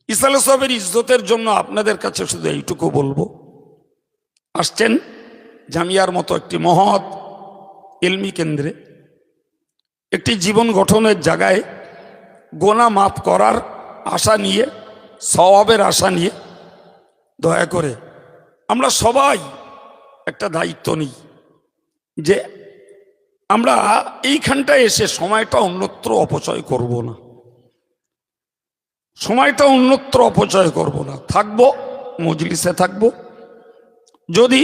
ইসলাম সাহেবের ইজ্জতের জন্য আপনাদের কাছে শুধু এইটুকু বলবো, আসছেন জামিয়ার মতো একটি মহৎ ইলমি কেন্দ্রে, একটি জীবন গঠনের জায়গায় গোনা মাফ করার আশা নিয়ে, সওয়াবের আশা নিয়ে, দয়া করে আমরা সবাই একটা দায়িত্ব নিই যে আমরা এইখানটায় এসে সময়টা অন্যত্র অপচয় করব না, সময়টা অন্যত্র অপচয় করব না। থাকবো মজলিসে, থাকবো, যদি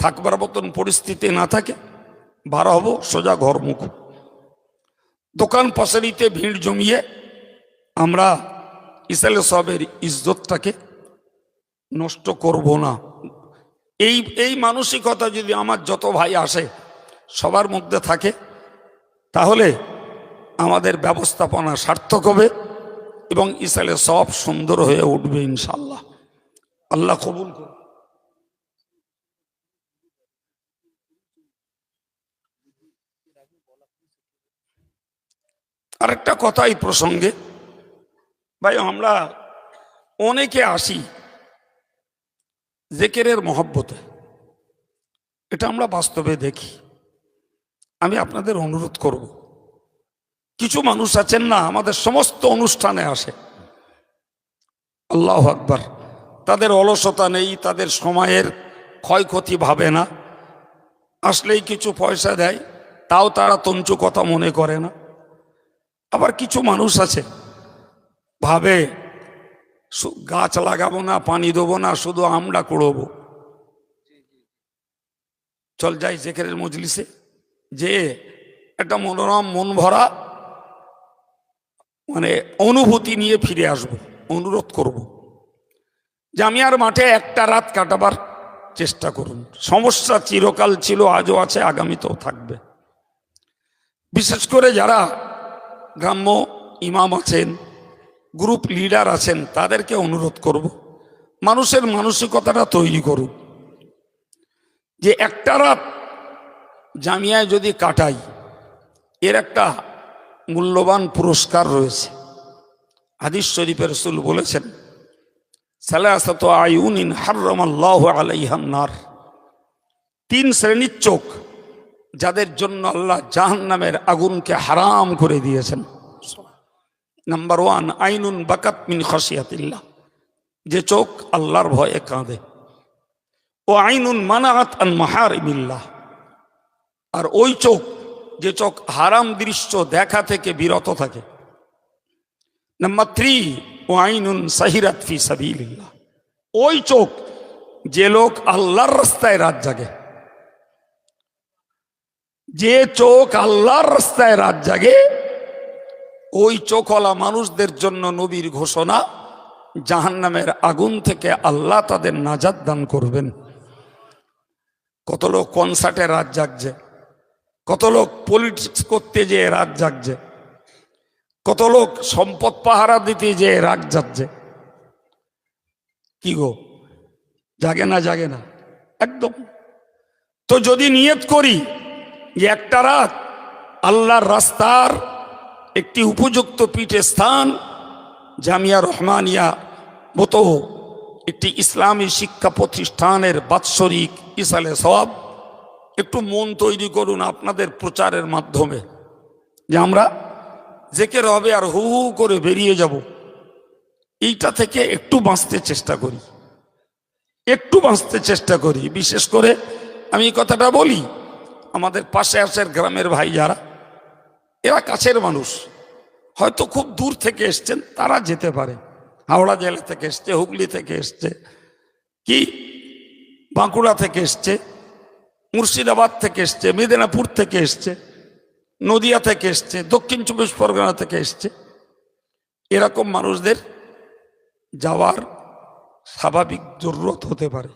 থাকবার মতন পরিস্থিতি না থাকে বার হব সোজা ঘরমুখ। দোকান পাশারিতে ভিড় জমিয়ে আমরা ইসলাম সাহেবের ইজ্জতটাকে নষ্ট করব না। এই মানসিকতা যদি আমার যত ভাই আসে সবার মধ্যে থাকে, তাহলে আমাদের ব্যবস্থাপনা সার্থক হবে এবং ইসলাম সব সুন্দর হয়ে উঠবে ইনশাআল্লাহ। আল্লাহ কবুল করুন। আরেকটা কথা এই প্রসঙ্গে, ভাই আমরা অনেকে আসি জিকিরের মহব্বতে, এটা আমরা বাস্তবে দেখি। আমি আপনাদের অনুরোধ করব, কিছু মানুষ আছেন না আমাদের সমস্ত অনুষ্ঠানে আসে, আল্লাহু আকবার, তাদের অলসতা নেই, তাদের সময়ের ক্ষয়ক্ষতি ভাবে না, আসলেই কিছু পয়সা দেয় তাও তারা তঞ্চু কথা মনে করে না। আবার কিছু মানুষ আছে ভাবে গাছ লাগাবো না, পানি দেবো না, শুধু আমরা কুড়বো, চল যাই জিকিরের মজলিসে, যে একটা মনোরম মন ভরা মানে অনুভূতি নিয়ে ফিরে আসব। অনুরোধ করব জামিয়ার মাঠে একটা রাত কাটাবার চেষ্টা করুন। সমস্যা চিরকাল ছিল, আজও আছে, আগামীতেও থাকবে। বিশেষ করে যারা গ্রাম্য ইমাম আছেন, গ্রুপ লিডার আছেন, তাদেরকে অনুরোধ করব মানুষের মানসিকতাটা তৈরি করুন যে একটা রাত জামিয়ায় যদি কাটাই, এর একটা মূল্যবান পুরস্কার রয়েছে। হাদিস শরীফে রাসূল বলেছেন, সালাসাতু আয়ুনিন হারামাল্লাহু আলাইহান নার, তিন শ্রেণীর চোখ যাদের জন্য আল্লাহ জাহান্নামের আগুনকে হারাম করে দিয়েছেন। নাম্বার 1, আইনুন বাকাত মিন খাশিয়াতিল্লাহ, যে চোখ আল্লাহর ভয়ে কাঁদে। ও আইনুন মানাআত আন মাহারিমিল্লাহ, আর ওই চোখ যে চোখ হারাম দৃশ্য দেখা থেকে বিরত থাকে। নাম্বার 3, ও আইনুন সাহিরাত ফি সাবিলিল্লাহ, ওই চোখ যে লোক আল্লাহর রাস্তায় রাত জাগে। যে চোখ আল্লাহর রাস্তায় রাত জাগে, ওই চোখওয়ালা মানুষদের জন্য নবীর ঘোষণা, জাহান্নামের আগুন থেকে আল্লাহ তাদের নাজাত দান করবেন। কত লোক কনসার্টে রাত জাগছে, কত লোক পলিটিক্স করতে যেয়ে রাত জাগছে, কত লোক সম্পদ পাহারা দিতে যেয়ে রাত জাগছে। কি গো, জাগে না? জাগে না একদম। তো যদি নিয়ত করি যে একটা রাত আল্লাহর রাস্তার একটি উপযুক্ত পীঠে স্থান, জামিয়া রহমানিয়া মতো একটি ইসলামী শিক্ষা প্রতিষ্ঠানের বাৎসরিক ইসালে সওয়াব, একটু মন তৈরি করুন আপনাদের প্রচারের মাধ্যমে যে আমরা জিকির হবে আর হু হু করে বেরিয়ে যাব। এইটা থেকে একটু বাঁচতে চেষ্টা করি, একটু বাঁচতে চেষ্টা করি। বিশেষ করে আমি এই কথাটা বলি, আমাদের পাশে আশের গ্রামের ভাই যারা, এরা কাছের মানুষ, হয়তো খুব দূর থেকে এসছেন, তারা যেতে পারে। হাওড়া জেলা থেকে এসছে, হুগলি থেকে এসছে, কি বাঁকুড়া থেকে এসছে, মুর্শিদাবাদ থেকে এসছে, মেদিনীপুর থেকে এসছে, নদিয়া থেকে এসছে, দক্ষিণ 24 পরগনা থেকে এসছে। এরকম মানুষদের যাওয়ার স্বাভাবিক জরুরত হতে পারে।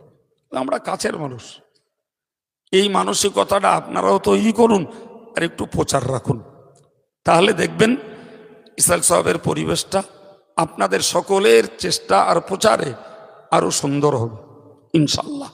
আমরা কাছের মানুষ, এই মানসিকতাটা আপনারাও তৈরি করুন আর একটু প্রচার রাখুন, তাহলে দেখবেন ইসলাম সাহেবের পরিবেশটা আপনাদের সকলের চেষ্টা আর প্রচারে আরো সুন্দর হবে ইনশাআল্লাহ।